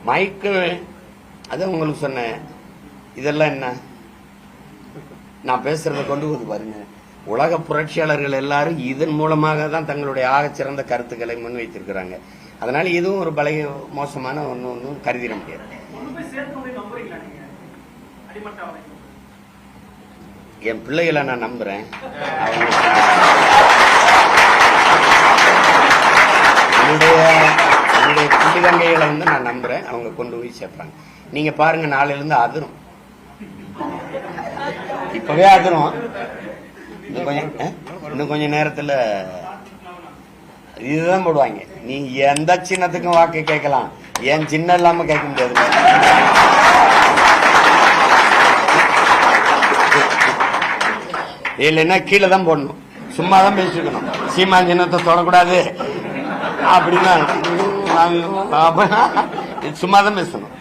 Michael, அதான் உங்களுக்கு சொன்னேன். இதெல்லாம் என்ன நான் பேசுறத கொண்டு வந்து பாருங்க. உலக புரட்சியாளர்கள் எல்லாரும் இதன் மூலமாக தான் தங்களுடைய ஆகச்சிறந்த கருத்துக்களை முன்வைத்திருக்கிறாங்க. அதனால இதுவும் ஒரு மோசமான ஒன்னும் கருதிட முடியாது. என் பிள்ளைகளை நான் நம்புறேன். என்னுடைய பிள்ளைகளை நான் நம்புறேன். அவங்க கொண்டு போய் சேர்ப்பாங்க. நீங்க பாருங்க, நாளையில இருந்து அதிரும். இப்பவே அதிரும். இன்னும் கொஞ்சம் நேரத்துல இதுதான் போடுவாங்க. நீ எந்த சின்னத்துக்கும் வாக்கு கேட்கலாம், என் சின்ன இல்லாம கேட்க முடியாது. இல்லைன்னா கீழே தான் போடணும். சும்மா தான் பேசிக்கணும். சீமா சின்னத்தை தொடக்கூடாது அப்படின்னா சும்மா தான் பேசணும்.